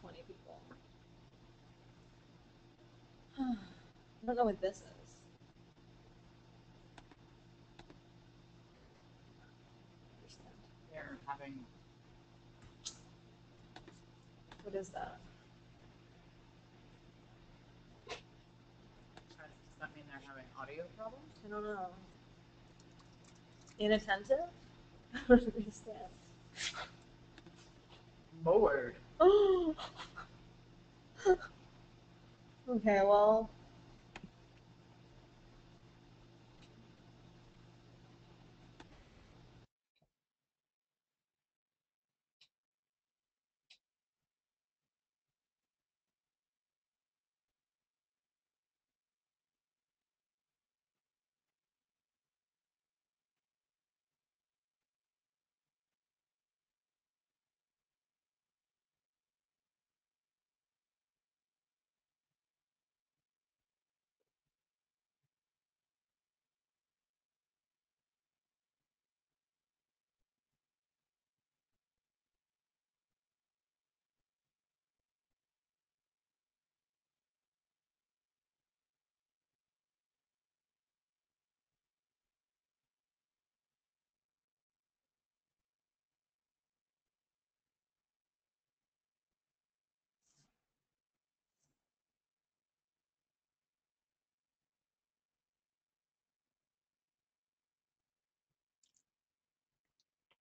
20 people. I don't know what this is. They're having. What is that? Does that mean they're having audio problems? I don't know. Inattentive? I don't understand. Bored. Oh. Okay, well.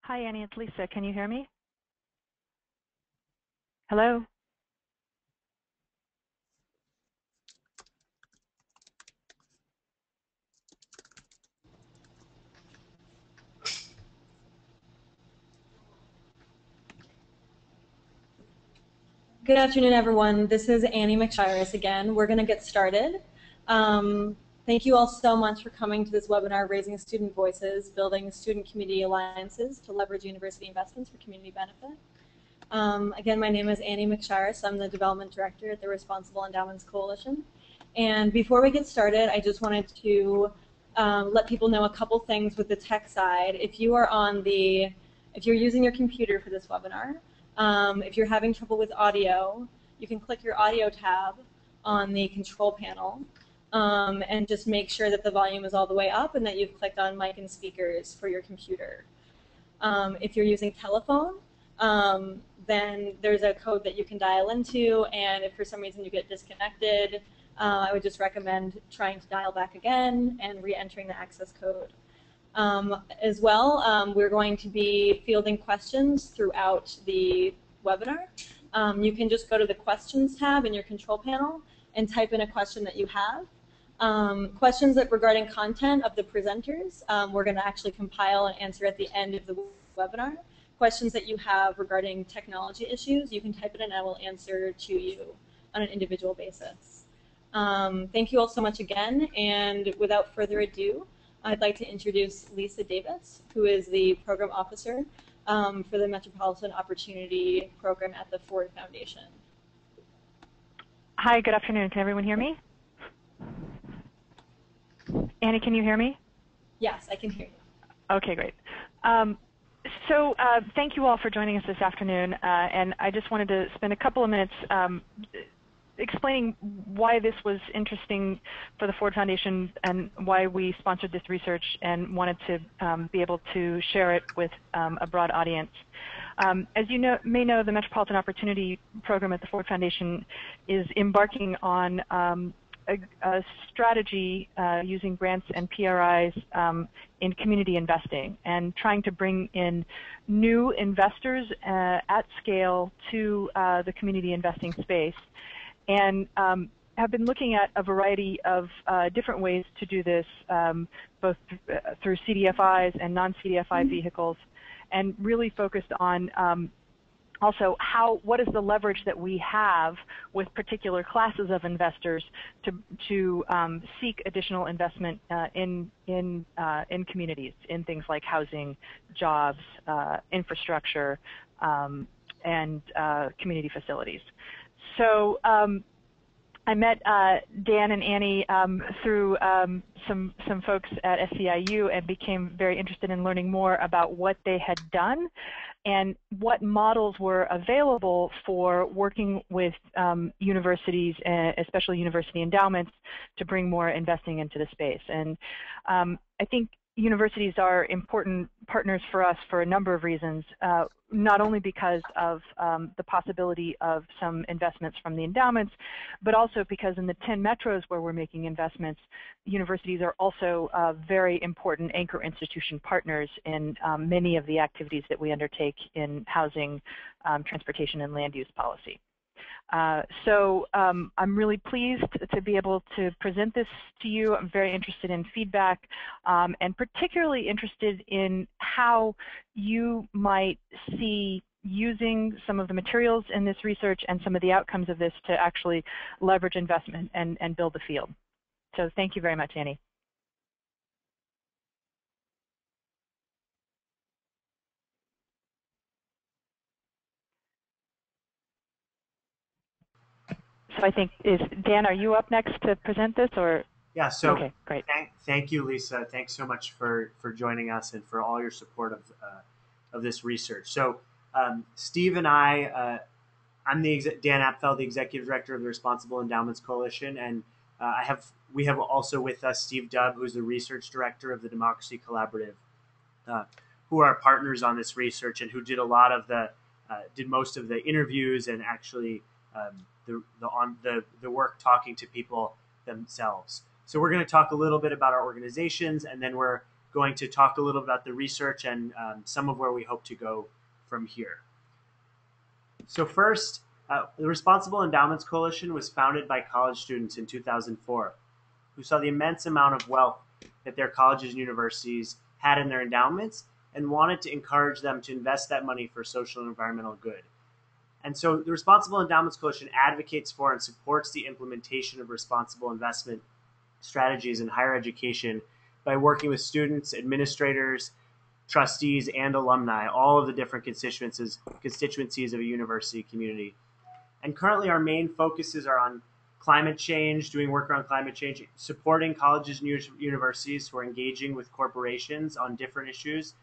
Hi, Annie, it's Lisa. Can you hear me? Hello? Good afternoon, everyone. This is Annie McShiris again. We're going to get started. Thank you all so much for coming to this webinar, Raising Student Voices, Building Student Community Alliances to Leverage University Investments for Community Benefit. Again, my name is Annie McShiris. I'm the Development Director at the Responsible Endowments Coalition. And before we get started, I just wanted to let people know a couple things with the tech side. If you're using your computer for this webinar, if you're having trouble with audio, you can click your audio tab on the control panel and just make sure that the volume is all the way up and that you've clicked on mic and speakers for your computer. If you're using telephone, then there's a code that you can dial into, and if for some reason you get disconnected, I would just recommend trying to dial back again and re-entering the access code. As well, we're going to be fielding questions throughout the webinar. You can just go to the questions tab in your control panel and type in a question that you have. Questions regarding content of the presenters, we're going to actually compile and answer at the end of the webinar. Questions that you have regarding technology issues, you can type it in and I will answer to you on an individual basis. Thank you all so much again, and without further ado, I'd like to introduce Lisa Davis, who is the Program Officer for the Metropolitan Opportunity Program at the Ford Foundation. Hi, good afternoon. Can everyone hear me? Annie, can you hear me? Yes, I can hear you. Okay, great. So thank you all for joining us this afternoon, and I just wanted to spend a couple of minutes explaining why this was interesting for the Ford Foundation and why we sponsored this research and wanted to be able to share it with a broad audience. As you may know, the Metropolitan Opportunity Program at the Ford Foundation is embarking on a strategy using grants and PRIs in community investing and trying to bring in new investors at scale to the community investing space. And have been looking at a variety of different ways to do this, both through CDFIs and non-CDFI vehicles, and really focused on also what is the leverage that we have with particular classes of investors to seek additional investment in communities, in things like housing, jobs, infrastructure, and community facilities. So I met Dan and Annie through some folks at SEIU and became very interested in learning more about what they had done and what models were available for working with universities, especially university endowments, to bring more investing into the space. And I think universities are important partners for us for a number of reasons, not only because of the possibility of some investments from the endowments, but also because in the 10 metros where we're making investments, universities are also very important anchor institution partners in many of the activities that we undertake in housing, transportation, and land use policy. So I'm really pleased to be able to present this to you. I'm very interested in feedback, and particularly interested in how you might see using some of the materials in this research and some of the outcomes of this to actually leverage investment and build the field. So thank you very much, Annie. So I think, Dan, are you up next to present this, or? Yeah, so okay, great. Thank you, Lisa. Thanks so much for joining us and for all your support of this research. So Steve and I'm Dan Apfel, the Executive Director of the Responsible Endowments Coalition, and we have also with us Steve Dubb, who's the Research Director of the Democracy Collaborative, who are partners on this research and who did did most of the interviews and actually the work talking to people themselves. So we're going to talk a little bit about our organizations, and then we're going to talk a little about the research and some of where we hope to go from here. So first, the Responsible Endowments Coalition was founded by college students in 2004 who saw the immense amount of wealth that their colleges and universities had in their endowments and wanted to encourage them to invest that money for social and environmental good. And so the Responsible Endowments Coalition advocates for and supports the implementation of responsible investment strategies in higher education by working with students, administrators, trustees, and alumni, all of the different constituencies of a university community. And currently our main focuses are on climate change, doing work around climate change, supporting colleges and universities who are engaging with corporations on different issues,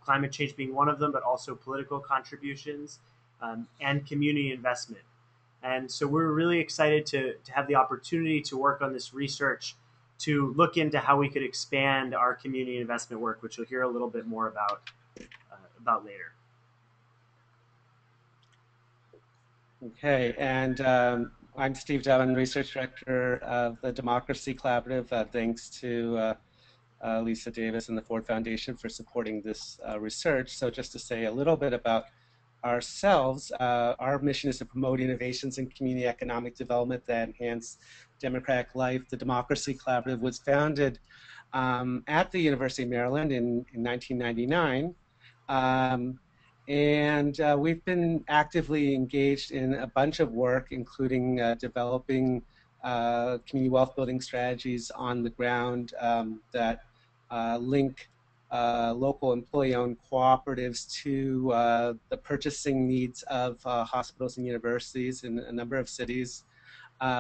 climate change being one of them, but also political contributions, and community investment. And so we're really excited to have the opportunity to work on this research to look into how we could expand our community investment work, which you'll hear a little bit more about later. Okay, and I'm Steve Dubb, Research Director of the Democracy Collaborative. Thanks to Lisa Davis and the Ford Foundation for supporting this research. So just to say a little bit about ourselves, our mission is to promote innovations in community economic development that enhance democratic life. The Democracy Collaborative was founded at the University of Maryland in 1999. And we've been actively engaged in a bunch of work, including developing community wealth building strategies on the ground that link local employee-owned cooperatives to the purchasing needs of hospitals and universities in a number of cities.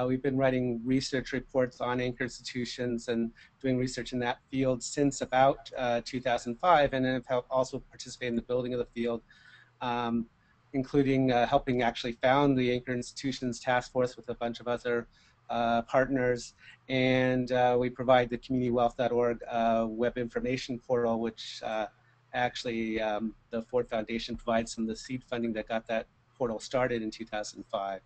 We've been writing research reports on anchor institutions and doing research in that field since about 2005, and have also participated in the building of the field, including helping actually found the Anchor Institutions Task Force with a bunch of other partners. And we provide the communitywealth.org web information portal, which actually the Ford Foundation provides some of the seed funding that got that portal started in 2005.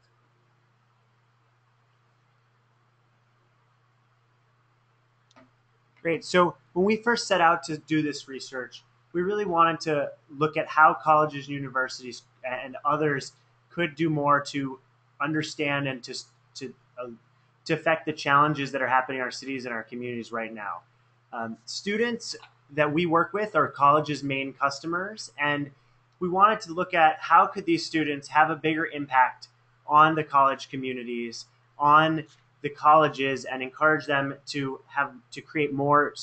Great. So when we first set out to do this research, we really wanted to look at how colleges and universities and others could do more to understand and to affect the challenges that are happening in our cities and our communities right now. Students that we work with are colleges' main customers, and we wanted to look at how could these students have a bigger impact on the college communities, on the colleges, and encourage them to create more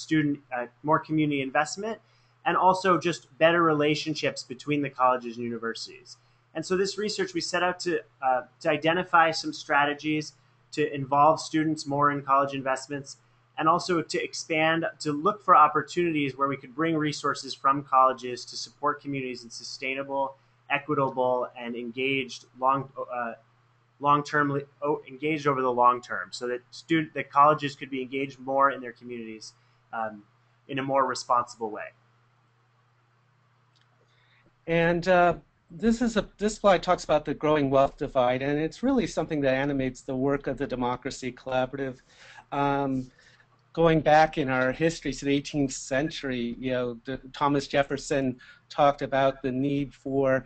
more community investment, and also just better relationships between the colleges and universities. And so this research, we set out to identify some strategies to involve students more in college investments, and also to expand, to look for opportunities where we could bring resources from colleges to support communities in sustainable, equitable, and engaged long-term engaged over the long term, so that colleges could be engaged more in their communities in a more responsible way. And this slide talks about the growing wealth divide, and it's really something that animates the work of the Democracy Collaborative. Going back in our history to the 18th century, Thomas Jefferson talked about the need for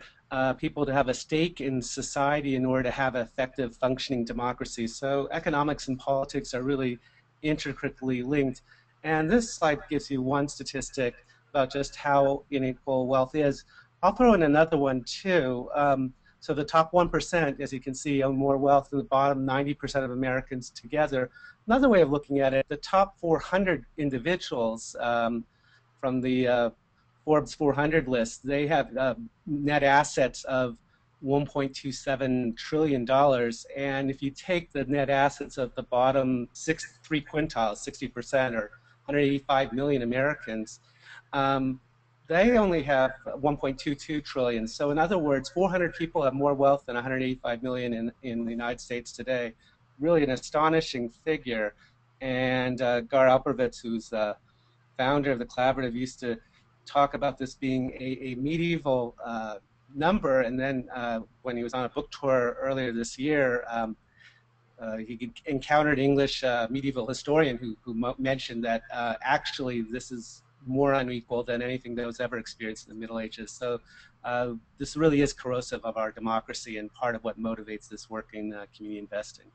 people to have a stake in society in order to have effective functioning democracy. So economics and politics are really intricately linked. And this slide gives you one statistic about just how unequal wealth is. I'll throw in another one too. So the top 1%, as you can see, own more wealth than the bottom 90% of Americans together. Another way of looking at it, the top 400 individuals from the Forbes 400 list, they have net assets of $1.27 trillion. And if you take the net assets of the bottom three quintiles, 60%, or 185 million Americans, they only have 1.22 trillion. So in other words, 400 people have more wealth than 185 million in the United States today. Really an astonishing figure. And Gar Alperovitz, who's the founder of the Collaborative, used to talk about this being a medieval number. And then when he was on a book tour earlier this year, he encountered an English medieval historian who mentioned that actually this is more unequal than anything that was ever experienced in the Middle Ages. So this really is corrosive of our democracy and part of what motivates this work in community investing.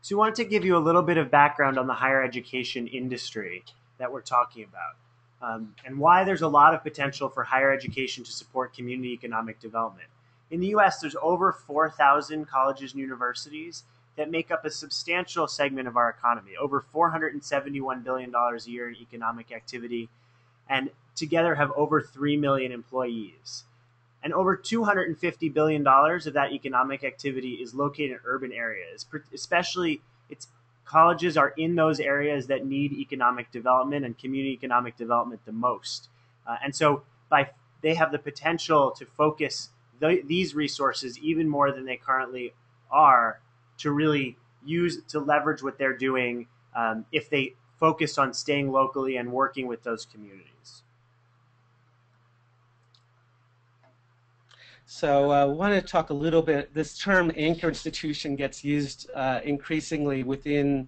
So we wanted to give you a little bit of background on the higher education industry that we're talking about, and why there's a lot of potential for higher education to support community economic development. In the US, there's over 4,000 colleges and universities that make up a substantial segment of our economy, over $471 billion a year in economic activity, and together have over 3 million employees. And over $250 billion of that economic activity is located in urban areas. Especially, colleges are in those areas that need economic development and community economic development the most. And so they have the potential to focus these resources even more than they currently are, to really to leverage what they're doing if they focus on staying locally and working with those communities. So I want to talk a little bit, this term anchor institution gets used increasingly within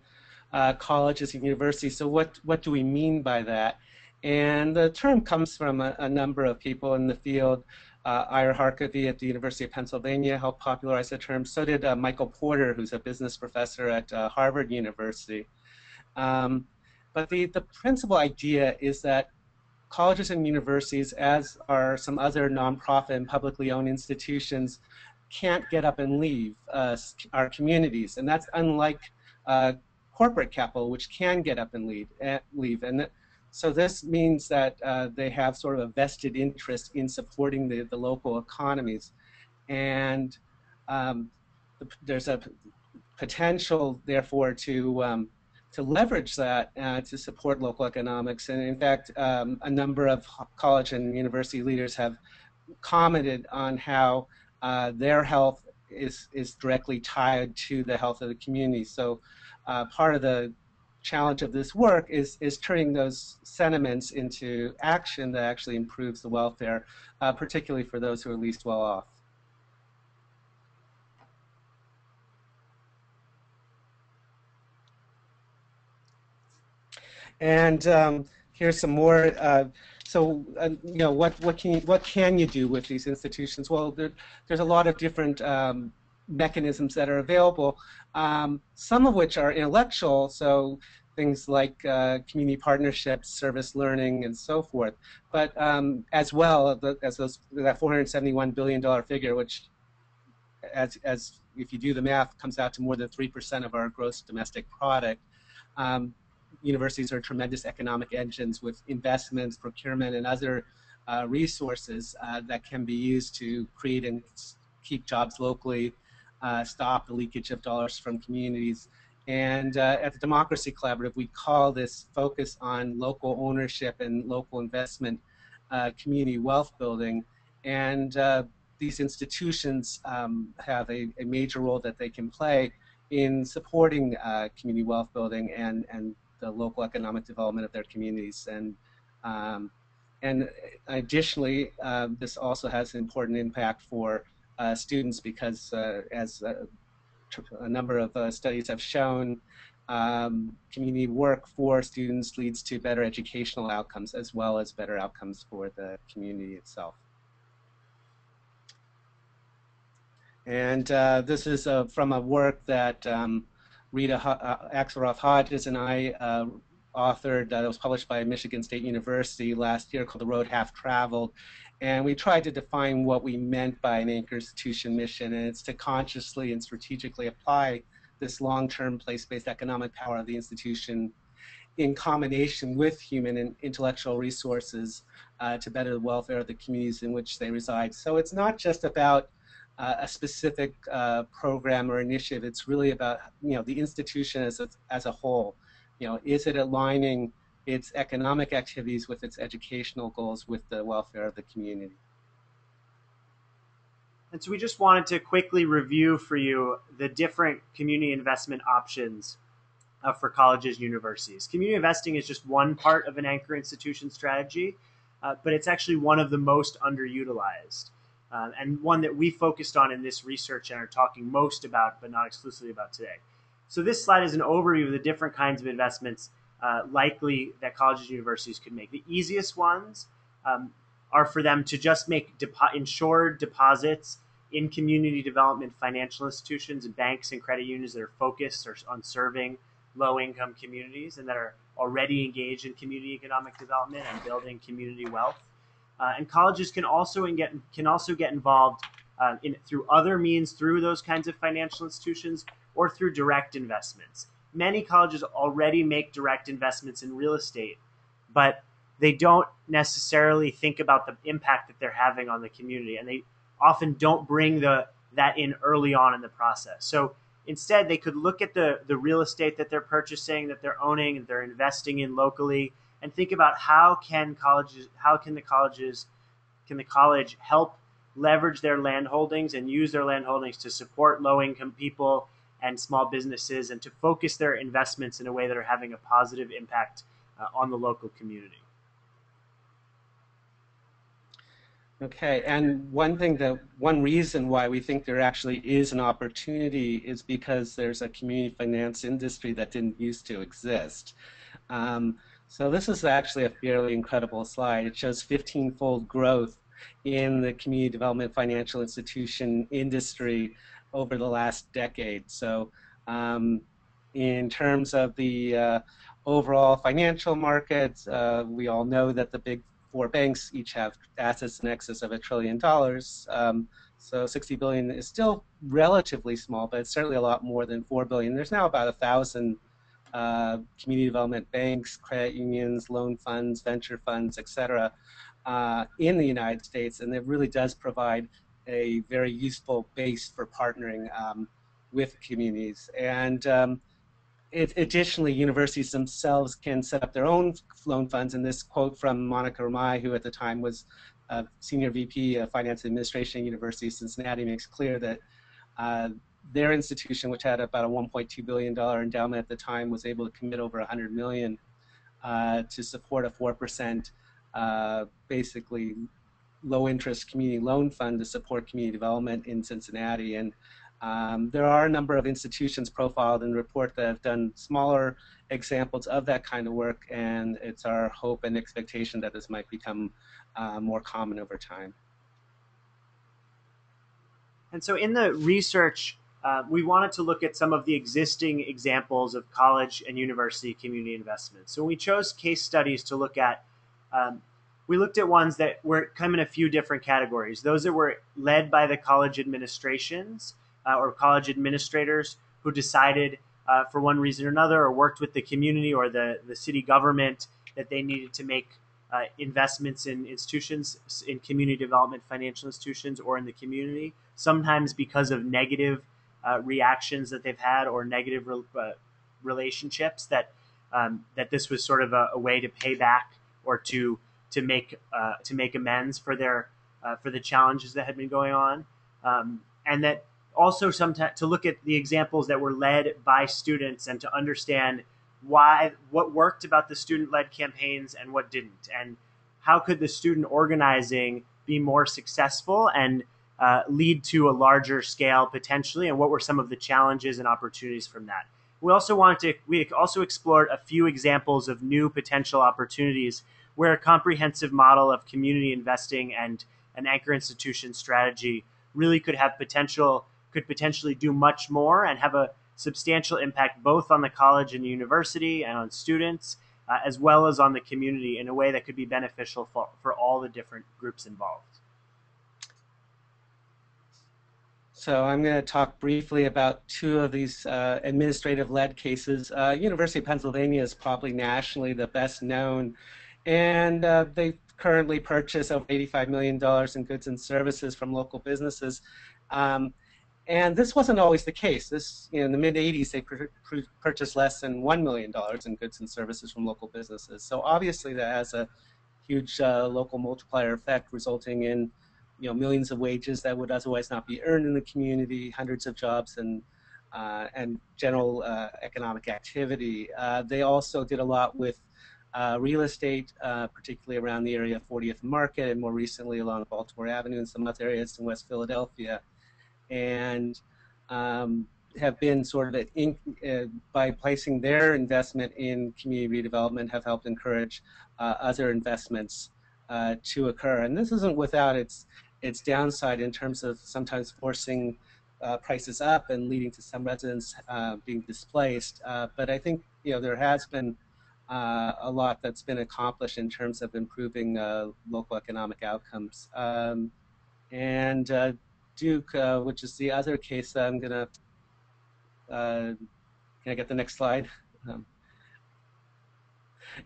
colleges and universities. So what do we mean by that? And the term comes from a number of people in the field. Ira Harkavy at the University of Pennsylvania helped popularize the term. So did Michael Porter, who's a business professor at Harvard University. But the principal idea is that colleges and universities, as are some other nonprofit and publicly owned institutions, can't get up and leave our communities. And that's unlike corporate capital, which can get up and leave. And so this means that they have sort of a vested interest in supporting the local economies. And there's a potential, therefore, to leverage that to support local economics. And in fact, a number of college and university leaders have commented on how their health is directly tied to the health of the community. So part of the challenge of this work is turning those sentiments into action that actually improves the welfare, particularly for those who are least well off. And here's some more. What can you do with these institutions? Well, there's a lot of different mechanisms that are available. Some of which are intellectual, so things like community partnerships, service learning, and so forth. But as well as that $471 billion figure, which, as if you do the math, comes out to more than 3% of our gross domestic product. Universities are tremendous economic engines with investments, procurement, and other resources that can be used to create and keep jobs locally, stop the leakage of dollars from communities, And at the Democracy Collaborative, we call this focus on local ownership and local investment community wealth building. And these institutions have a major role that they can play in supporting community wealth building and the local economic development of their communities. And additionally, this also has an important impact for students because as a number of studies have shown, community work for students leads to better educational outcomes as well as better outcomes for the community itself. And this is from a work that Rita Axelrod-Hodges and I authored that was published by Michigan State University last year called The Road Half Traveled. And we tried to define what we meant by an anchor institution mission, and it's to consciously and strategically apply this long-term place-based economic power of the institution in combination with human and intellectual resources to better the welfare of the communities in which they reside. So it's not just about a specific program or initiative. It's really about the institution as a whole. Is it aligning its economic activities with its educational goals with the welfare of the community? And so we just wanted to quickly review for you the different community investment options for colleges and universities. Community investing is just one part of an anchor institution strategy, but it's actually one of the most underutilized. And one that we focused on in this research and are talking most about, but not exclusively about today. So this slide is an overview of the different kinds of investments likely that colleges and universities could make. The easiest ones are for them to just make insured deposits in community development financial institutions and banks and credit unions that are focused on serving low-income communities and that are already engaged in community economic development and building community wealth. And colleges can also get involved through other means, through those kinds of financial institutions, or through direct investments. Many colleges already make direct investments in real estate, but they don't necessarily think about the impact that they're having on the community, and they often don't bring that in early on in the process. So instead, they could look at the real estate that they're purchasing, that they're owning, that they're investing in locally, and think about how can the college help leverage their land holdings and use their land holdings to support low-income people and small businesses, and to focus their investments in a way that are having a positive impact on the local community. Okay, and one reason why we think there actually is an opportunity is because there's a community finance industry that didn't used to exist. So this is actually a fairly incredible slide. It shows 15-fold growth in the community development financial institution industry over the last decade. So in terms of the overall financial markets, we all know that the big four banks each have assets in excess of $1 trillion. So 60 billion is still relatively small, but it's certainly a lot more than 4 billion. There's now about 1,000 community development banks, credit unions, loan funds, venture funds, etc., in the United States, and it really does provide a very useful base for partnering with communities. And additionally, universities themselves can set up their own loan funds, and this quote from Monica Ramay, who at the time was Senior VP of Finance and Administration at University of Cincinnati, makes clear that their institution, which had about a $1.2 billion endowment at the time, was able to commit over $100 million to support a 4% basically low-interest community loan fund to support community development in Cincinnati. And there are a number of institutions profiled in the report that have done smaller examples of that kind of work, and it's our hope and expectation that this might become more common over time. And so in the research, we wanted to look at some of the existing examples of college and university community investments. So we chose case studies to look at. We looked at ones that come in a few different categories. Those that were led by the college administrations or college administrators who decided for one reason or another, or worked with the community or the city government, that they needed to make investments in institutions, in community development financial institutions, or in the community, sometimes because of negative reactions that they've had or negative relationships, that that this was sort of a way to pay back or to make amends for their for the challenges that had been going on, and that also sometimes to look at the examples that were led by students and to understand what worked about the student-led campaigns and what didn't, and how could the student organizing be more successful and lead to a larger scale potentially, and what were some of the challenges and opportunities from that. We also explored a few examples of new potential opportunities where a comprehensive model of community investing and an anchor institution strategy really could potentially do much more and have a substantial impact both on the college and university and on students, as well as on the community in a way that could be beneficial for all the different groups involved. So I'm going to talk briefly about two of these administrative-led cases. University of Pennsylvania is probably nationally the best known, and they currently purchase over $85 million in goods and services from local businesses. And this wasn't always the case. In the mid-'80s, they purchased less than $1 million in goods and services from local businesses. So obviously that has a huge local multiplier effect, resulting in millions of wages that would otherwise not be earned in the community, hundreds of jobs, and general economic activity. They also did a lot with real estate, particularly around the area of 40th Market, and more recently along Baltimore Avenue and some other areas in West Philadelphia. And have been sort of, by placing their investment in community redevelopment, have helped encourage other investments to occur. And this isn't without its downside in terms of sometimes forcing prices up and leading to some residents being displaced. But I think there has been a lot that's been accomplished in terms of improving local economic outcomes. And Duke, which is the other case that I'm gonna, can I get the next slide?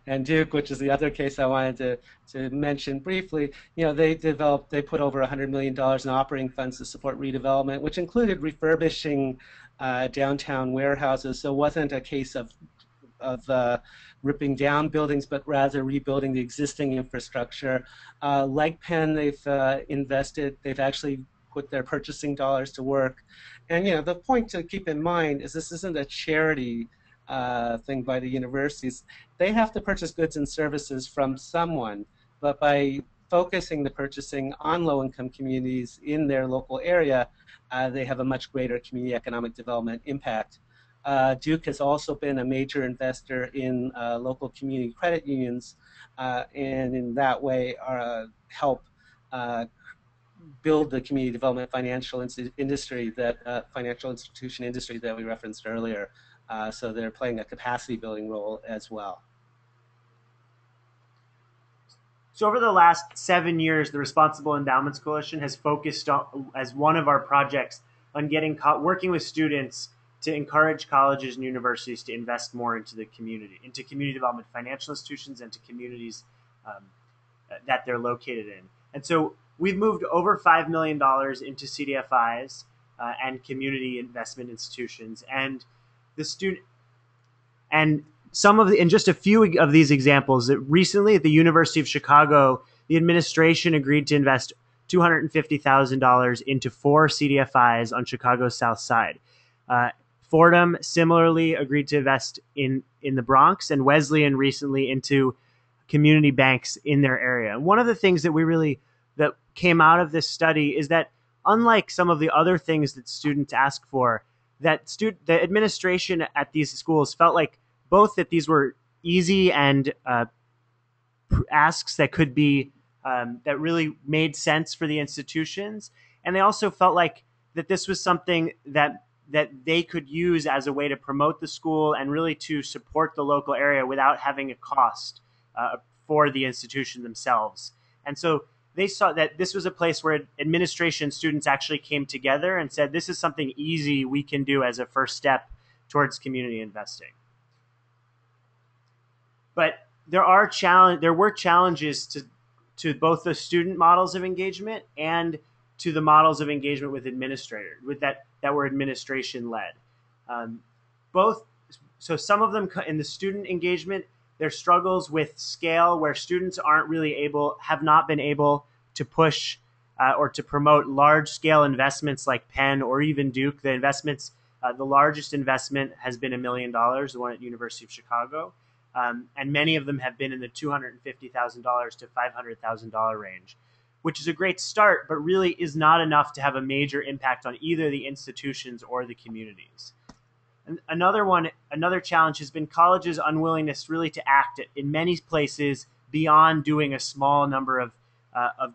And Duke, which is the other case I wanted to mention briefly, they put over $100 million in operating funds to support redevelopment, which included refurbishing downtown warehouses. So it wasn't a case of ripping down buildings, but rather rebuilding the existing infrastructure. Like Penn, they've actually put their purchasing dollars to work. And the point to keep in mind is this isn't a charity thing by the universities. They have to purchase goods and services from someone, but by focusing the purchasing on low-income communities in their local area, they have a much greater community economic development impact. Duke has also been a major investor in local community credit unions, and in that way help build the community development financial industry, financial institution industry that we referenced earlier. So they're playing a capacity building role as well. So over the last 7 years, the Responsible Endowments Coalition has focused on, as one of our projects, on working with students to encourage colleges and universities to invest more into the community, into community development financial institutions and to communities that they're located in. And so we've moved over $5 million into CDFIs and community investment institutions, and just a few of these examples. That recently at the University of Chicago, the administration agreed to invest $250,000 into 4 CDFIs on Chicago's South Side. Fordham similarly agreed to invest in the Bronx, and Wesleyan recently into community banks in their area. And one of the things that came out of this study is that, unlike some of the other things that students ask for, the administration at these schools felt like both that these were easy and asks that could be that really made sense for the institutions, and they also felt like that this was something that they could use as a way to promote the school and really to support the local area without having a cost for the institution themselves. And so they saw that this was a place where administration students actually came together and said, this is something easy we can do as a first step towards community investing. But there were challenges to both the student models of engagement and to the models of engagement with administrators that were administration led. Both so some of them in the student engagement, there's struggles with scale where students have not been able to push or to promote large-scale investments like Penn or even Duke. The investments, the largest investment has been $1 million, the one at University of Chicago, and many of them have been in the $250,000 to $500,000 range, which is a great start, but really is not enough to have a major impact on either the institutions or the communities. And another challenge has been colleges' unwillingness really to act in many places beyond doing a small number of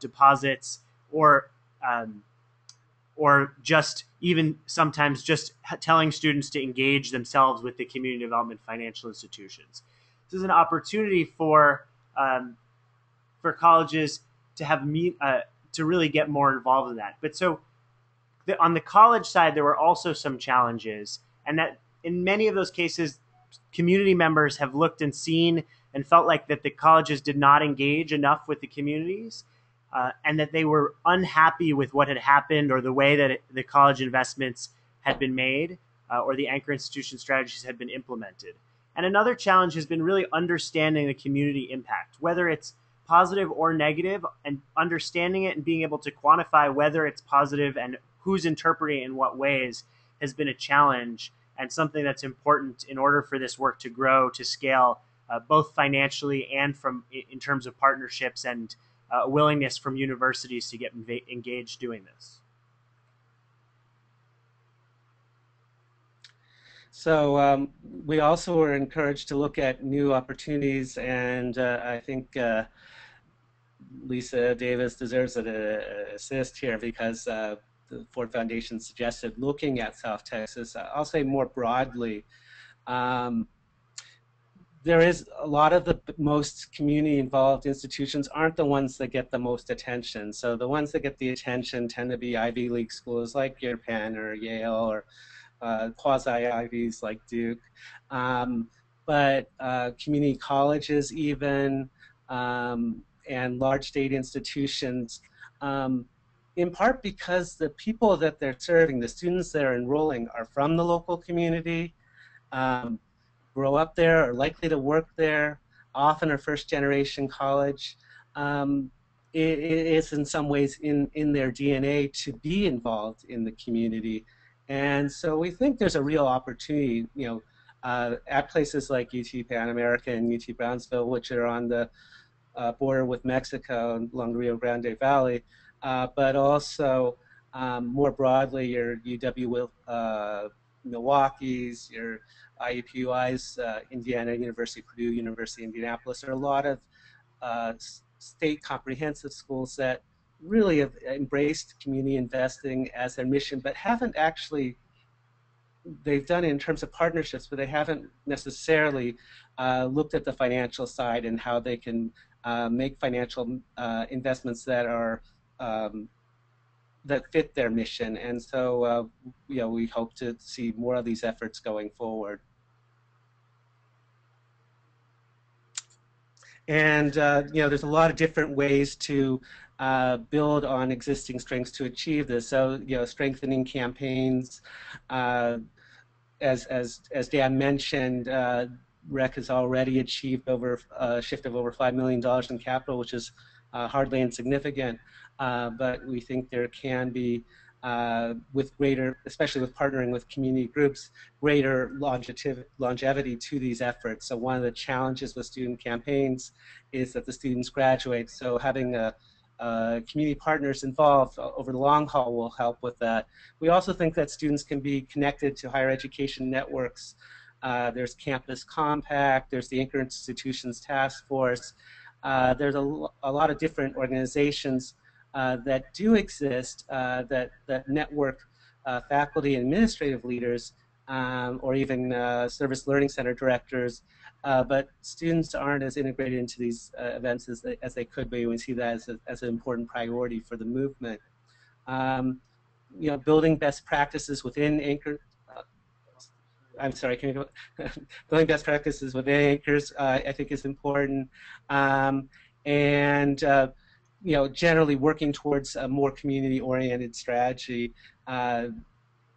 deposits or just even sometimes just telling students to engage themselves with the community development financial institutions. This is an opportunity for colleges to have to really get more involved in that. But so on the college side, there were also some challenges, and that in many of those cases, community members have looked and seen and felt like that the colleges did not engage enough with the communities, and that they were unhappy with what had happened or the way that the college investments had been made or the anchor institution strategies had been implemented. And another challenge has been really understanding the community impact, whether it's positive or negative, and understanding it and being able to quantify whether it's positive and who's interpreting it in what ways has been a challenge and something that's important in order for this work to grow, to scale, both financially and in terms of partnerships and a willingness from universities to get engaged doing this. So we also were encouraged to look at new opportunities, and I think Lisa Davis deserves an assist here because the Ford Foundation suggested looking at South Texas. I'll say more broadly, there is a lot of the most community-involved institutions aren't the ones that get the most attention. So the ones that get the attention tend to be Ivy League schools like your Penn or Yale, or quasi-Ivies like Duke. But community colleges even, and large state institutions, in part because the people that they're serving, the students that are enrolling, are from the local community, grow up there, are likely to work there, often are first-generation college. It is in some ways in their DNA to be involved in the community. And so we think there's a real opportunity, at places like UT Pan America and UT Brownsville, which are on the border with Mexico along the Rio Grande Valley, but also more broadly, your UW Milwaukee's, your IUPUI's, Indiana University, Purdue University, Indianapolis. There are a lot of state comprehensive schools that really have embraced community investing as their mission, but haven't actually, they've done it in terms of partnerships, but they haven't necessarily looked at the financial side and how they can make financial investments that are that fit their mission. And so we hope to see more of these efforts going forward. And there's a lot of different ways to build on existing strengths to achieve this. So strengthening campaigns, as Dan mentioned, REC has already achieved a shift of over $5 million in capital, which is hardly insignificant. But we think there can be, with greater, especially with partnering with community groups, greater longevity to these efforts. So one of the challenges with student campaigns is that the students graduate. So having community partners involved over the long haul will help with that. We also think that students can be connected to higher education networks. There's Campus Compact, there's the Anchor Institutions Task Force. There's a lot of different organizations that do exist that network faculty and administrative leaders, or even service learning center directors, but students aren't as integrated into these events as they could be. We see that as an important priority for the movement. Building best practices within Anchor. I'm sorry, can you go? Building best practices within Anchors, I think, is important, and generally working towards a more community-oriented strategy.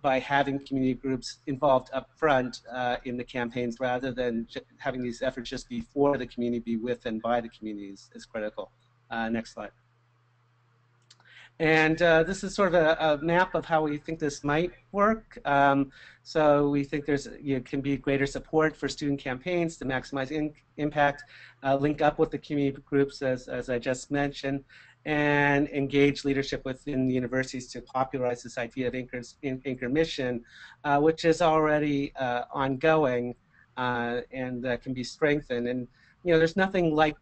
by having community groups involved up front in the campaigns rather than having these efforts just before the community, be with and by the communities is critical. Next slide. And this is sort of a map of how we think this might work. So we think there's can be greater support for student campaigns to maximize impact, link up with the community groups as I just mentioned, and engage leadership within the universities to popularize this idea of anchor mission, which is already ongoing and can be strengthened. And there's nothing like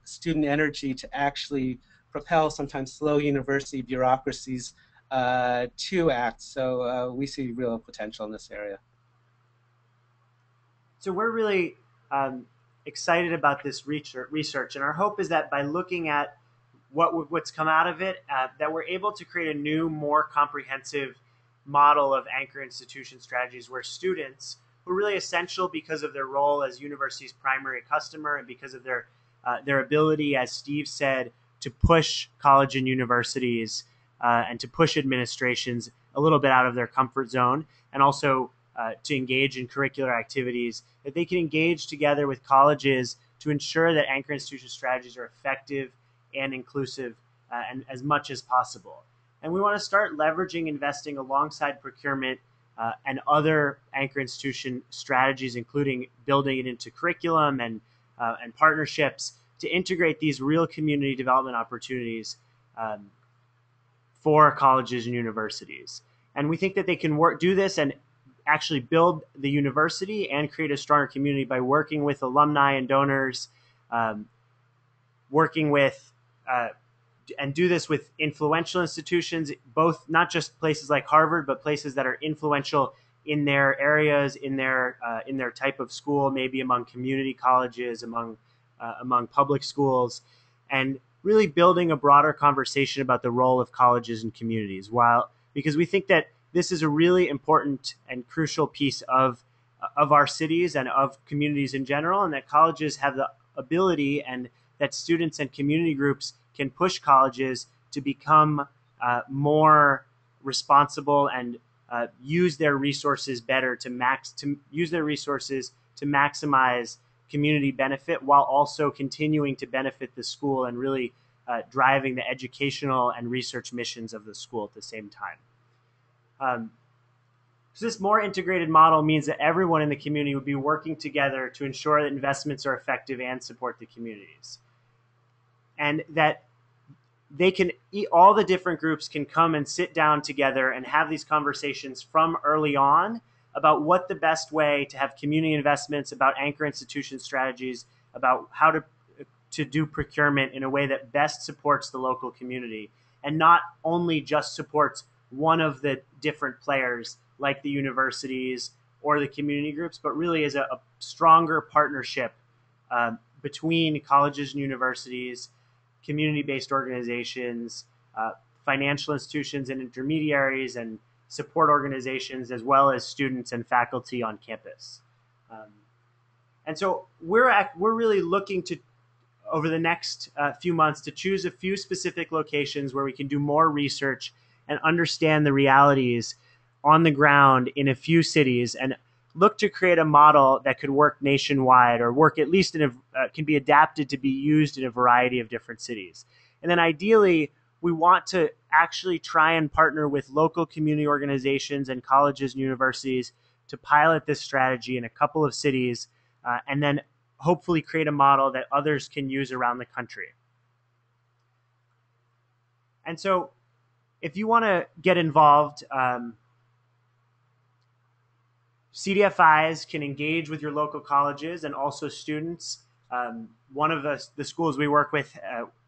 student energy to actually propel sometimes slow university bureaucracies to act. So we see real potential in this area. So we're really excited about this research, and our hope is that by looking at what's come out of it, that we're able to create a new, more comprehensive model of anchor institution strategies where students, who are really essential because of their role as university's primary customer and because of their ability, as Steve said, to push college and universities and to push administrations a little bit out of their comfort zone, and also to engage in curricular activities, that they can engage together with colleges to ensure that anchor institution strategies are effective and inclusive and as much as possible. And we want to start leveraging investing alongside procurement and other anchor institution strategies, including building it into curriculum and partnerships to integrate these real community development opportunities for colleges and universities. And we think that they can do this and actually build the university and create a stronger community by working with alumni and donors, working with and do this with influential institutions, both not just places like Harvard, but places that are influential in their areas, in their type of school, maybe among community colleges, among public schools, and really building a broader conversation about the role of colleges and communities. Because we think that this is a really important and crucial piece of our cities and of communities in general, and that colleges have the ability, and that students and community groups can push colleges to become more responsible and use their resources better to use their resources to maximize community benefit while also continuing to benefit the school and really driving the educational and research missions of the school at the same time. So this more integrated model means that everyone in the community would be working together to ensure that investments are effective and support the communities. And that all the different groups can come and sit down together and have these conversations from early on about what the best way to have community investments, about anchor institution strategies, about how to do procurement in a way that best supports the local community and not only just supports one of the different players like the universities or the community groups, but really is a stronger partnership between colleges and universities, community-based organizations, financial institutions and intermediaries, and support organizations, as well as students and faculty on campus. And so we're really looking to, over the next few months, to choose a few specific locations where we can do more research and understand the realities on the ground in a few cities, and look to create a model that could work nationwide, or work at least can be adapted to be used in a variety of different cities. And then ideally, we want to actually try and partner with local community organizations and colleges and universities to pilot this strategy in a couple of cities, and then hopefully create a model that others can use around the country. And so if you want to get involved, CDFIs can engage with your local colleges and also students. One of the schools we work with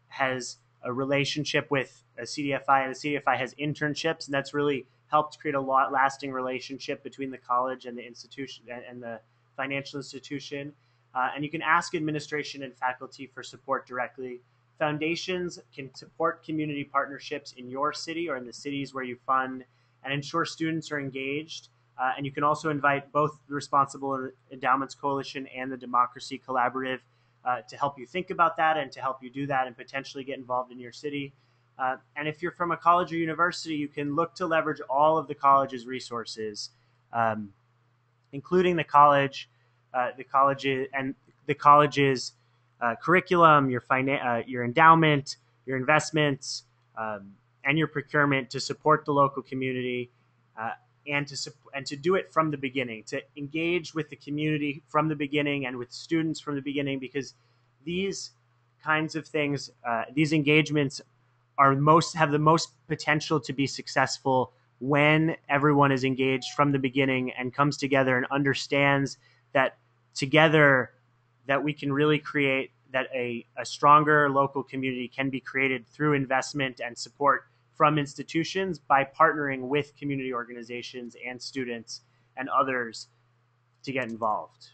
has a relationship with a CDFI, and the CDFI has internships, and that's really helped create a lasting relationship between the college and the institution and the financial institution. And you can ask administration and faculty for support directly. Foundations can support community partnerships in your city or in the cities where you fund and ensure students are engaged. And you can also invite both the Responsible Endowments Coalition and the Democracy Collaborative to help you think about that and to help you do that and potentially get involved in your city. And if you're from a college or university, you can look to leverage all of the college's resources, including the college and the college's curriculum, your endowment, your investments, and your procurement to support the local community, and to do it from the beginning, to engage with the community from the beginning and with students from the beginning, because these kinds of things, these engagements have the most potential to be successful when everyone is engaged from the beginning and comes together and understands that together that we can really create that a stronger local community can be created through investment and support from institutions by partnering with community organizations and students and others to get involved.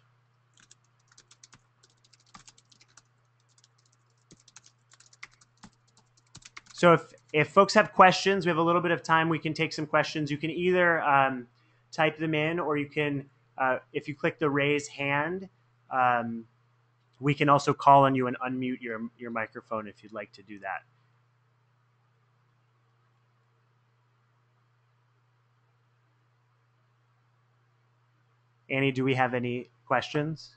So if folks have questions, we have a little bit of time, we can take some questions. You can either type them in, or you can, if you click the raise hand, we can also call on you and unmute your microphone if you'd like to do that. Annie, do we have any questions?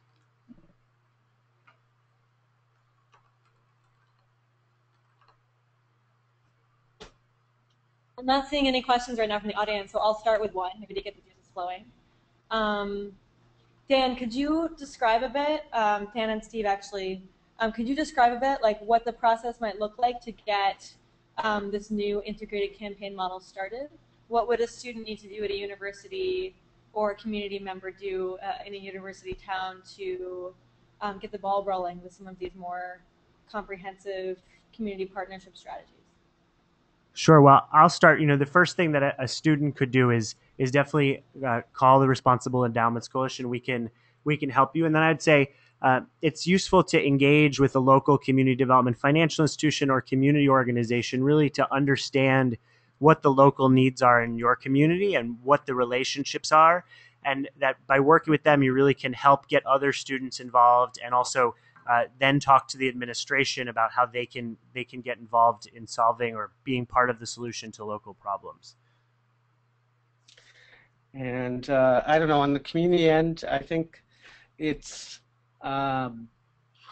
I'm not seeing any questions right now from the audience, so I'll start with one, maybe to get the juices flowing. Dan, could you describe a bit, Dan and Steve actually, could you describe a bit like what the process might look like to get this new integrated campaign model started? What would a student need to do at a university or a community member do in a university town to get the ball rolling with some of these more comprehensive community partnership strategies? Sure. Well, I'll start. The first thing that a student could do is definitely call the Responsible Endowments Coalition. We can help you. And then I'd say it's useful to engage with a local community development financial institution or community organization, really to understand what the local needs are in your community and what the relationships are. And that by working with them, you really can help get other students involved, and also then talk to the administration about how they can get involved in solving or being part of the solution to local problems. And I don't know, on the community end, I think it's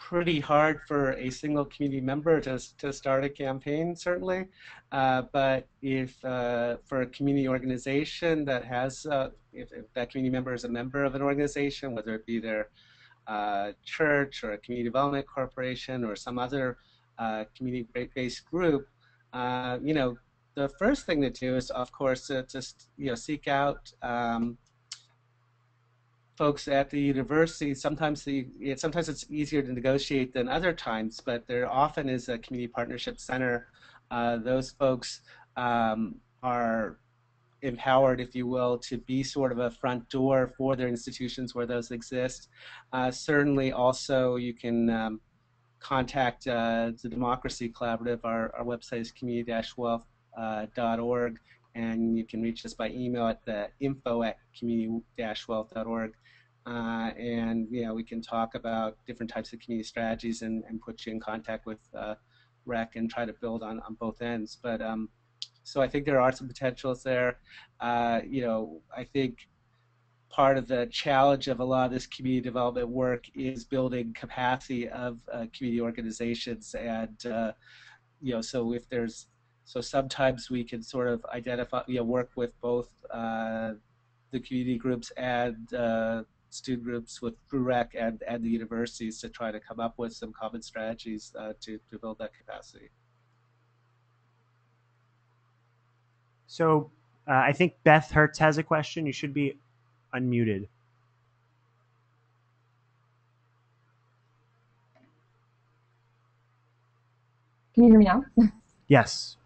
pretty hard for a single community member to start a campaign, certainly. But if for a community organization that has, if that community member is a member of an organization, whether it be their church or a community development corporation or some other community-based group, the first thing to do is, of course, to seek out folks at the university. Sometimes it's easier to negotiate than other times, but there often is a community partnership center. Those folks are empowered, if you will, to be sort of a front door for their institutions where those exist. Certainly also you can contact the Democracy Collaborative. Our website is community-wealth.org, and you can reach us by email at the info@community-wealth.org. And we can talk about different types of community strategies and put you in contact with REC and try to build on both ends. But so I think there are some potentials there. I think part of the challenge of a lot of this community development work is building capacity of community organizations, and so sometimes we can sort of identify, work with both the community groups and student groups through REC and the universities to try to come up with some common strategies to build that capacity. So I think Beth Hertz has a question. You should be unmuted. Can you hear me now? Yes.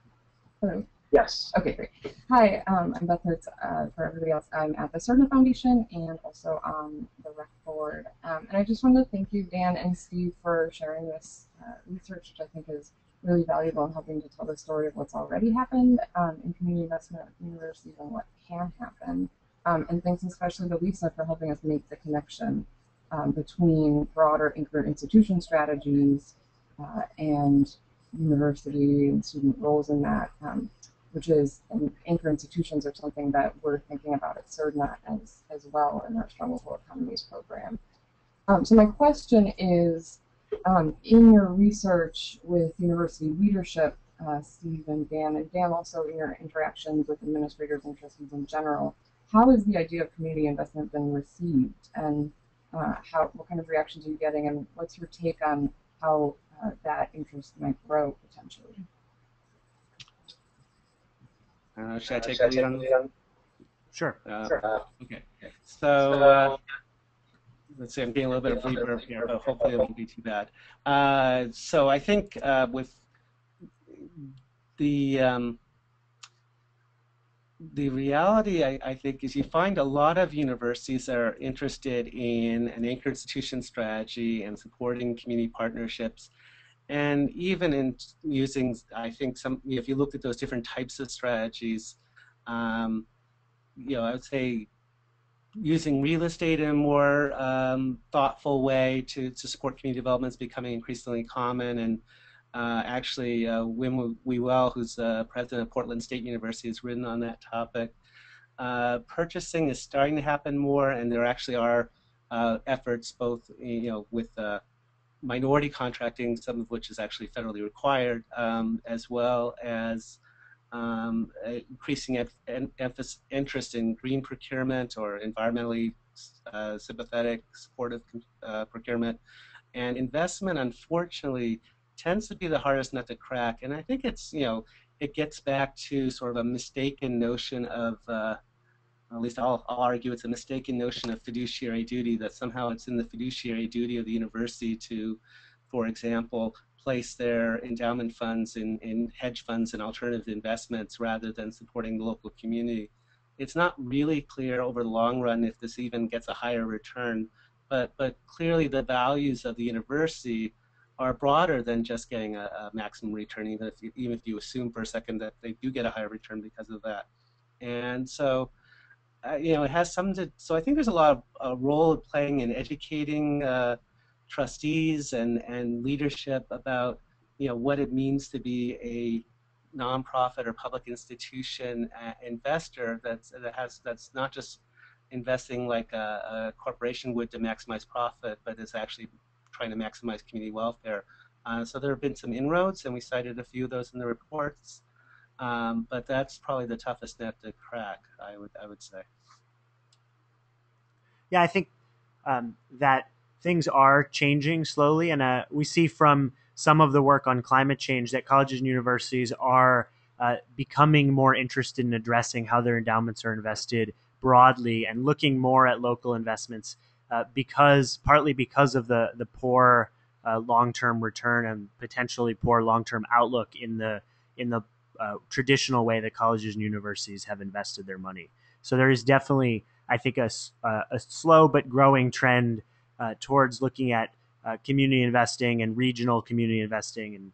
Hello. Yes. Okay, great. Hi, I'm Beth Hertz. For everybody else, I'm at the Cerna Foundation and also on the REC board. And I just wanted to thank you, Dan and Steve, for sharing this research, which I think is really valuable in helping to tell the story of what's already happened in community investment at universities and what can happen. And thanks especially to Lisa for helping us make the connection between broader inter-institution strategies and university and student roles in that, which is anchor institutions are something that we're thinking about at CERDNet as well in our Stronghold Economies program. So my question is, in your research with university leadership, Steve and Dan also in your interactions with administrators and trustees in general, how has the idea of community investment been received, and what kind of reactions are you getting, and what's your take on how that interest might grow potentially? Should I take the lead on this? Sure. Okay. So let's see, I'm getting a little bit of reverb here, but hopefully it won't be too bad. So I think with the reality, I think, is you find a lot of universities that are interested in an anchor institution strategy and supporting community partnerships, and even in using, I think, if you look at those different types of strategies, I would say using real estate in a more thoughtful way to support community development is becoming increasingly common. And actually, Wim Whewell, who's president of Portland State University, has written on that topic. Purchasing is starting to happen more, and there actually are efforts both, with minority contracting, some of which is actually federally required, as well as increasing interest in green procurement or environmentally sympathetic, supportive procurement. And investment, unfortunately, tends to be the hardest nut to crack. And I think it's, it gets back to sort of a mistaken notion of, at least I'll argue it's a mistaken notion of fiduciary duty, that somehow it's in the fiduciary duty of the university to, for example, place their endowment funds in hedge funds and alternative investments rather than supporting the local community. It's not really clear over the long run if this even gets a higher return, but clearly the values of the university are broader than just getting a maximum return, even if you assume for a second that they do get a higher return because of that. And so, it has something to, so I think there's a lot of role playing in educating trustees and leadership about, what it means to be a nonprofit or public institution investor that's not just investing like a corporation would to maximize profit, but is actually trying to maximize community welfare. So there have been some inroads, and we cited a few of those in the reports. But that's probably the toughest nut to crack, I would say. Yeah, I think that things are changing slowly, and we see from some of the work on climate change that colleges and universities are becoming more interested in addressing how their endowments are invested broadly and looking more at local investments partly because of the poor long-term return and potentially poor long-term outlook in the traditional way that colleges and universities have invested their money. So there is definitely, I think, a slow but growing trend towards looking at community investing and regional community investing and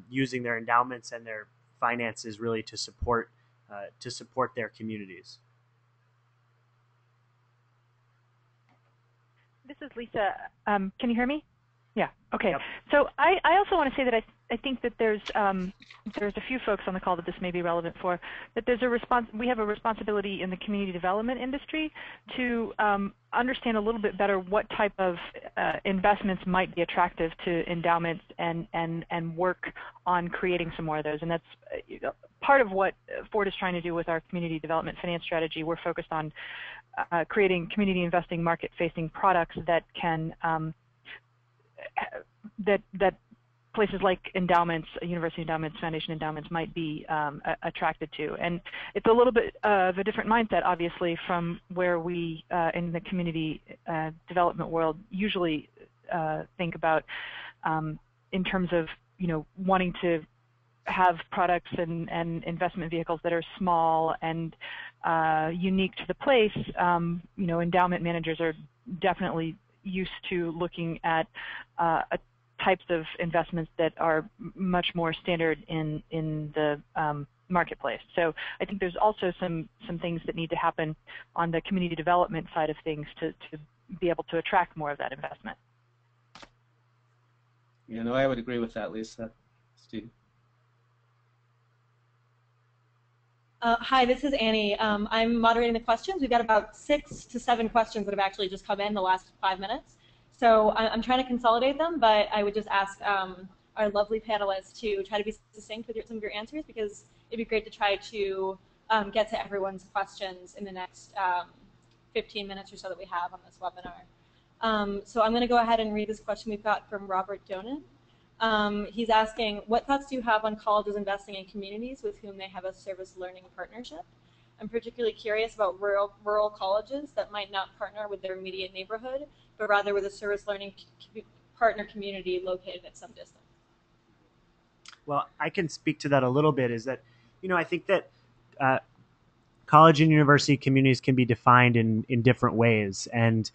using their endowments and their finances really to support their communities. This is Lisa. Can you hear me? Yeah. Okay. Yep. So I also want to say that I think that there's a few folks on the call that this may be relevant for. That we have a responsibility in the community development industry to understand a little bit better what type of investments might be attractive to endowments and work on creating some more of those. And that's part of what Ford is trying to do with our community development finance strategy. We're focused on creating community investing market-facing products that can that places like endowments, university endowments, foundation endowments might be attracted to. And it's a little bit of a different mindset, obviously, from where we in the community development world usually think about in terms of wanting to have products and investment vehicles that are small and unique to the place. Endowment managers are definitely used to looking at types of investments that are much more standard in the marketplace. So I think there's also some things that need to happen on the community development side of things to be able to attract more of that investment. I would agree with that, Lisa. Steve. Hi, this is Annie. I'm moderating the questions. We've got about 6 to 7 questions that have actually just come in the last 5 minutes. So I'm trying to consolidate them, but I would just ask our lovely panelists to try to be succinct with some of your answers, because it'd be great to try to get to everyone's questions in the next 15 minutes or so that we have on this webinar. So I'm going to go ahead and read this question we've got from Robert Donan. He's asking, what thoughts do you have on colleges investing in communities with whom they have a service learning partnership? I'm particularly curious about rural colleges that might not partner with their immediate neighborhood, but rather with a service learning partner community located at some distance. Well, I can speak to that a little bit. Is that, I think that college and university communities can be defined in different ways. And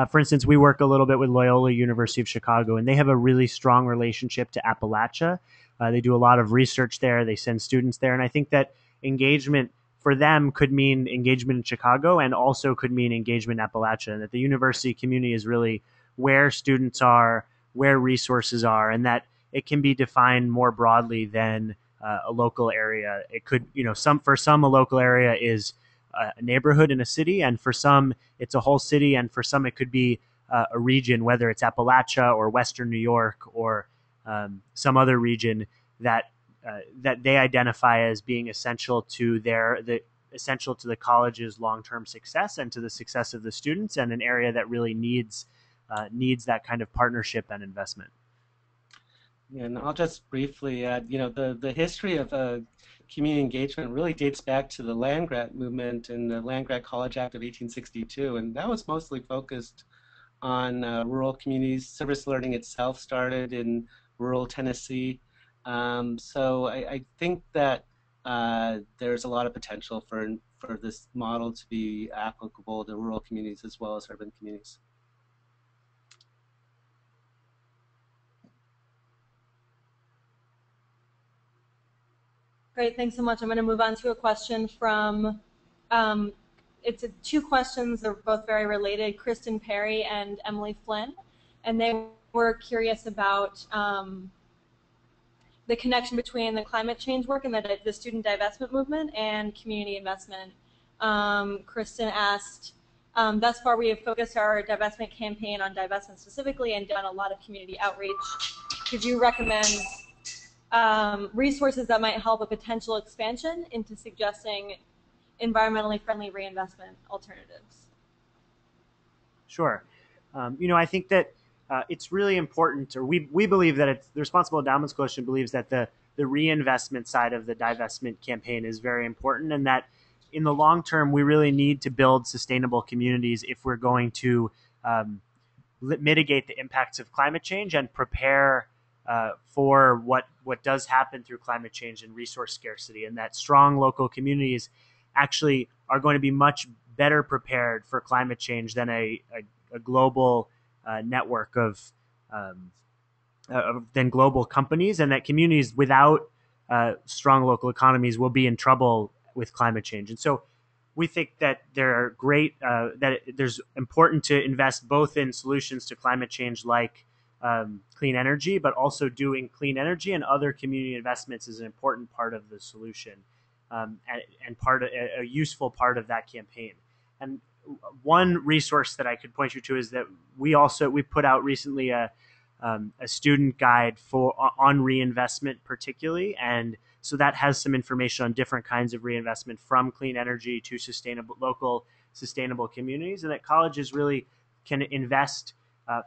for instance, we work a little bit with Loyola University of Chicago, and they have a really strong relationship to Appalachia. They do a lot of research there. They send students there. And I think that engagement for them could mean engagement in Chicago and also could mean engagement in Appalachia, and that the university community is really where students are, where resources are, and that it can be defined more broadly than a local area. It could, for some, a local area is a neighborhood in a city, and for some it's a whole city, and for some it could be a region, whether it's Appalachia or Western New York or some other region that they identify as being essential to the college's long-term success and to the success of the students, and an area that really needs that kind of partnership and investment. And I'll just briefly add, the history of community engagement really dates back to the land-grant movement and the Land-Grant College Act of 1862, and that was mostly focused on rural communities. Service learning itself started in rural Tennessee, so I think that there's a lot of potential for this model to be applicable to rural communities as well as urban communities. Great, thanks so much. I'm going to move on to a question from, it's two questions, they're both very related, Kristen Perry and Emily Flynn, and they were curious about the connection between the climate change work and the student divestment movement and community investment. Kristen asked, thus far we have focused our divestment campaign on divestment specifically and done a lot of community outreach. Could you recommend resources that might help a potential expansion into suggesting environmentally friendly reinvestment alternatives? Sure. I think that it's really important, or we believe that the Responsible Endowments Coalition believes that the reinvestment side of the divestment campaign is very important, and that in the long term, we really need to build sustainable communities if we're going to mitigate the impacts of climate change and prepare for what does happen through climate change and resource scarcity, and that strong local communities actually are going to be much better prepared for climate change than a global network than global companies, and that communities without strong local economies will be in trouble with climate change. And so we think that there are that there's important to invest both in solutions to climate change like clean energy, but also doing clean energy and other community investments is an important part of the solution, and a useful part of that campaign. And one resource that I could point you to is that we put out recently a student guide on reinvestment particularly, and so that has some information on different kinds of reinvestment, from clean energy to local sustainable communities, and that colleges really can invest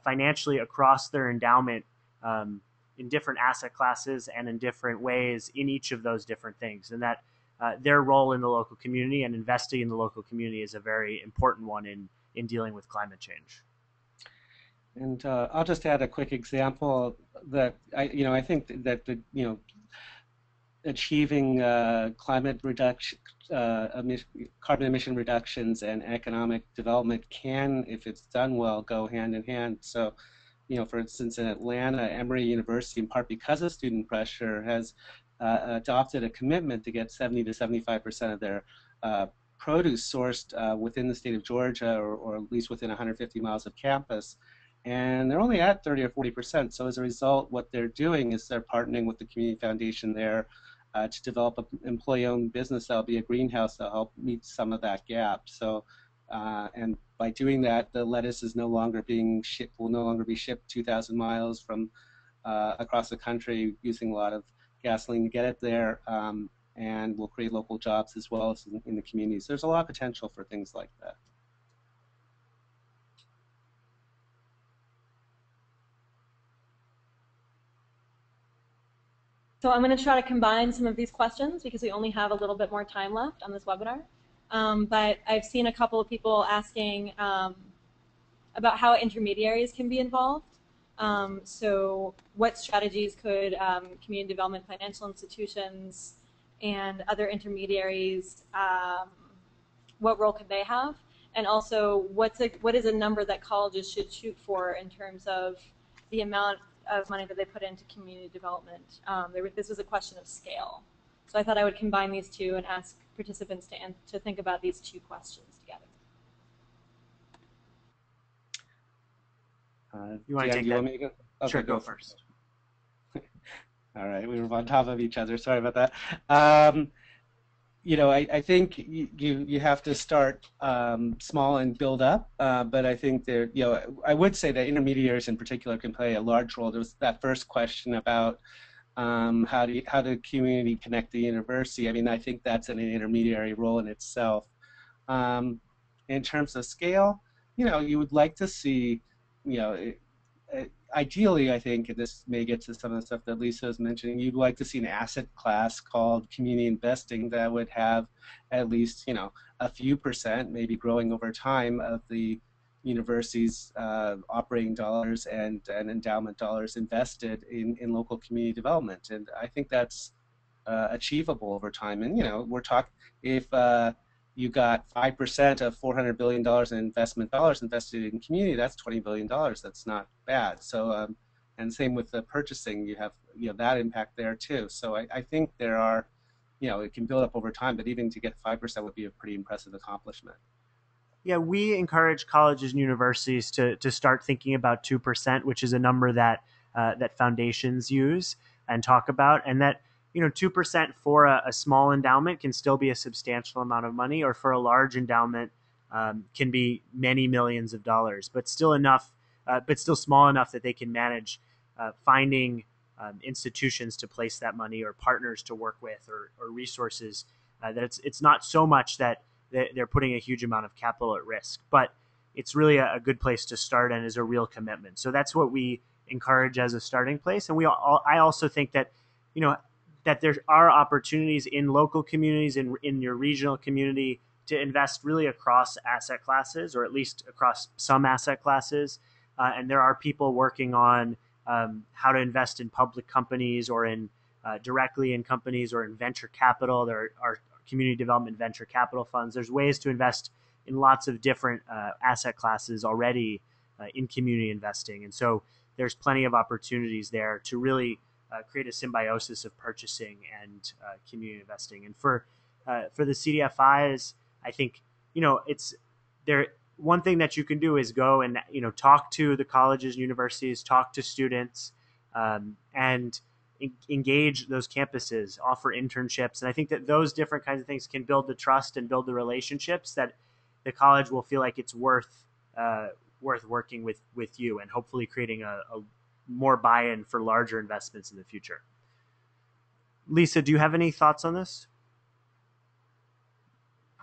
financially across their endowment in different asset classes and in different ways in each of those different things, and that their role in the local community and investing in the local community is a very important one in dealing with climate change. And I'll just add a quick example that I think that achieving climate reduction, carbon emission reductions, and economic development can, if it's done well, go hand in hand. So, for instance, in Atlanta, Emory University, in part because of student pressure, has adopted a commitment to get 70 to 75% of their produce sourced within the state of Georgia, or at least within 150 miles of campus. And they're only at 30 or 40%. So as a result, what they're doing is they're partnering with the community foundation there to develop an employee-owned business that'll be a greenhouse that'll help meet some of that gap. So, and by doing that, the lettuce is no longer being shipped, will no longer be shipped 2,000 miles from across the country using a lot of gasoline to get it there, and will create local jobs as well as in the communities. There's a lot of potential for things like that. So I'm going to try to combine some of these questions because we only have a little bit more time left on this webinar. But I've seen a couple of people asking about how intermediaries can be involved. So what strategies could community development financial institutions and other intermediaries, what role could they have? And also, what is a number that colleges should shoot for in terms of the amount of money that they put into community development? This was a question of scale. So I thought I would combine these two and ask participants to think about these two questions together. You want to take that? Okay, Sure, go first. All right, we were on top of each other. Sorry about that. You know, I think you have to start small and build up. But I think there, you know, I would say that intermediaries in particular can play a large role. There was that first question about how do community connect the university. I mean, I think that's an intermediary role in itself. In terms of scale, you know, you would like to see, you know, ideally, I think, and this may get to some of the stuff that Lisa was mentioning, you'd like to see an asset class called community investing that would have at least, you know, a few percent, maybe growing over time, of the university's operating dollars and endowment dollars invested in local community development. And I think that's achievable over time. And, you know, we're talking, if you got 5% of $400 billion in investment dollars invested in community, that's $20 billion. That's not bad. So, and same with the purchasing, you have that impact there too. So I think there are, you know, it can build up over time, but even to get 5% would be a pretty impressive accomplishment. Yeah, we encourage colleges and universities to start thinking about 2%, which is a number that that foundations use and talk about, and that, you know, 2% for a small endowment can still be a substantial amount of money, or for a large endowment can be many millions of dollars, but still enough, but still small enough that they can manage finding institutions to place that money, or partners to work with, or resources, that it's not so much that they're putting a huge amount of capital at risk, but it's really a good place to start and is a real commitment. So that's what we encourage as a starting place. And I also think that, you know, that there are opportunities in local communities, in your regional community, to invest really across asset classes, or at least across some asset classes. And there are people working on how to invest in public companies, or in directly in companies, or in venture capital. There are community development venture capital funds. There's ways to invest in lots of different asset classes already in community investing. And so there's plenty of opportunities there to really create a symbiosis of purchasing and community investing. And for the CDFIs, I think, you know, it's there. One thing that you can do is go and, you know, talk to the colleges and universities, talk to students, and engage those campuses, offer internships. And I think that those different kinds of things can build the trust and build the relationships that the college will feel like it's worth working with you, and hopefully creating a more buy-in for larger investments in the future. Lisa, do you have any thoughts on this?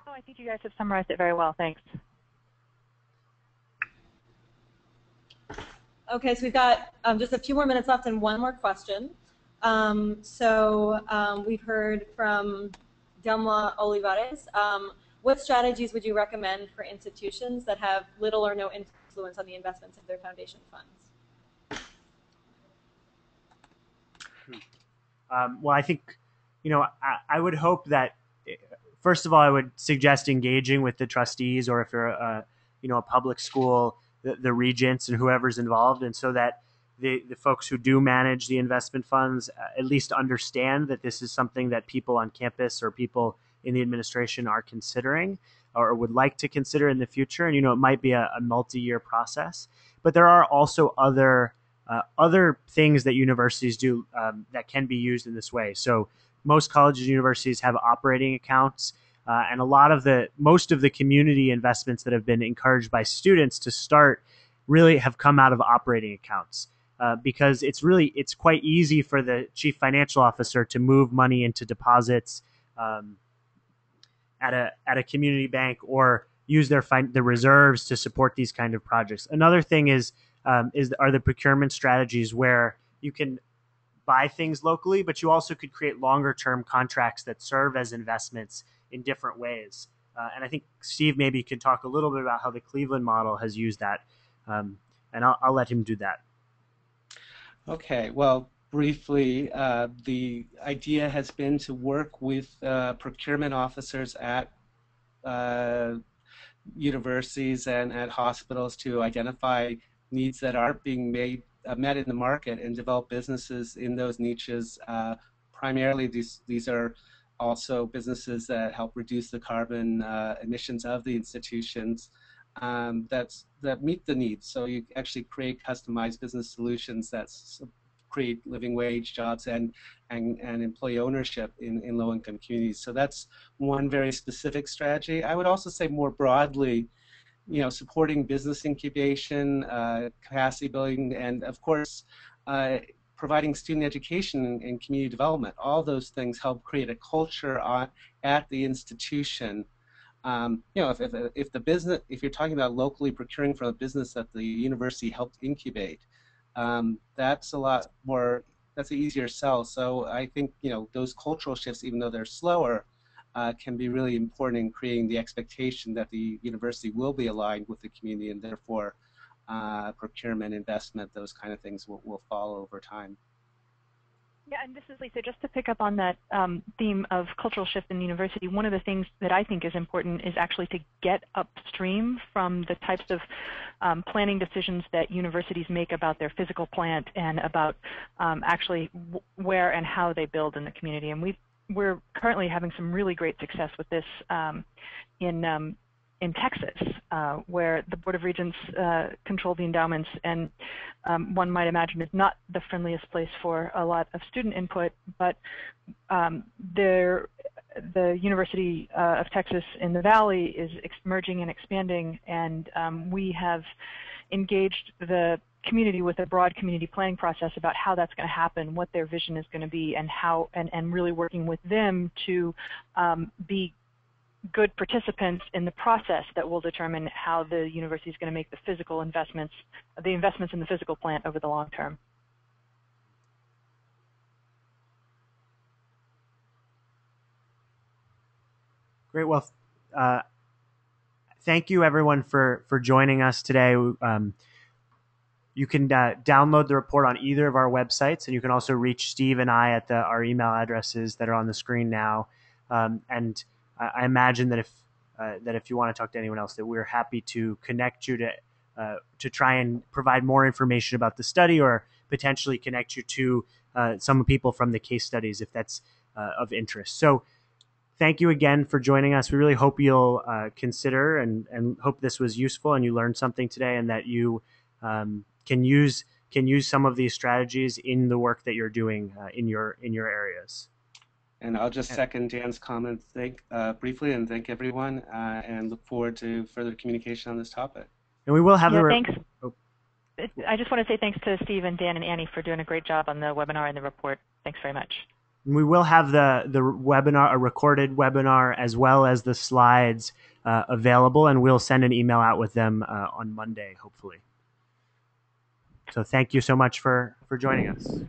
Oh, I think you guys have summarized it very well. Thanks. Okay, so we've got just a few more minutes left and one more question. We've heard from Delma Olivares. What strategies would you recommend for institutions that have little or no influence on the investments of their foundation funds? Well, I think, you know, I would hope that, first of all, I would suggest engaging with the trustees, or if you're a public school, the regents and whoever's involved, and so that the folks who do manage the investment funds at least understand that this is something that people on campus or people in the administration are considering, or would like to consider in the future. And, you know, it might be a multi-year process, but there are also other things that universities do that can be used in this way. So most colleges and universities have operating accounts, and most of the community investments that have been encouraged by students to start really have come out of operating accounts. Because it's quite easy for the chief financial officer to move money into deposits at a community bank, or use the reserves to support these kind of projects. Another thing are the procurement strategies, where you can buy things locally, but you also could create longer term contracts that serve as investments in different ways. And I think Steve maybe could talk a little bit about how the Cleveland model has used that, and I'll let him do that. Okay, well, briefly, the idea has been to work with procurement officers at universities and at hospitals to identify needs that aren't being met in the market, and develop businesses in those niches. Primarily, these are also businesses that help reduce the carbon emissions of the institutions. That meet the needs. So you actually create customized business solutions that create living wage jobs and employee ownership in low-income communities. So that's one very specific strategy. I would also say more broadly, supporting business incubation, capacity building, and of course, providing student education and community development. All those things help create a culture at the institution. If you're talking about locally procuring from a business that the university helped incubate, that's an easier sell. So I think, those cultural shifts, even though they're slower, can be really important in creating the expectation that the university will be aligned with the community, and therefore procurement, investment, those kind of things will follow over time. Yeah, and this is Lisa. Just to pick up on that theme of cultural shift in the university, one of the things that I think is important is actually to get upstream from the types of planning decisions that universities make about their physical plant, and about actually where and how they build in the community. And we're currently having some really great success with this in Texas, where the Board of Regents control the endowments, and one might imagine is not the friendliest place for a lot of student input, but the University of Texas in the Valley is merging and expanding, and we have engaged the community with a broad community planning process about how that's going to happen, what their vision is going to be, and how, and really working with them to be good participants in the process that will determine how the university is going to make the investments in the physical plant over the long term. Great. Well, thank you everyone for joining us today. You can download the report on either of our websites, and you can also reach Steve and I at our email addresses that are on the screen now. And I imagine that if you want to talk to anyone else, that we're happy to connect you to try and provide more information about the study, or potentially connect you to some people from the case studies if that's of interest. So thank you again for joining us. We really hope you'll consider and hope this was useful and you learned something today, and that you can use some of these strategies in the work that you're doing in your areas. And I'll just second Dan's comments briefly, and thank everyone, and look forward to further communication on this topic. And we will have thanks. Oh. I just want to say thanks to Steve and Dan and Annie for doing a great job on the webinar and the report. Thanks very much. And we will have the webinar, a recorded webinar, as well as the slides available, and we'll send an email out with them on Monday, hopefully. So thank you so much for joining us.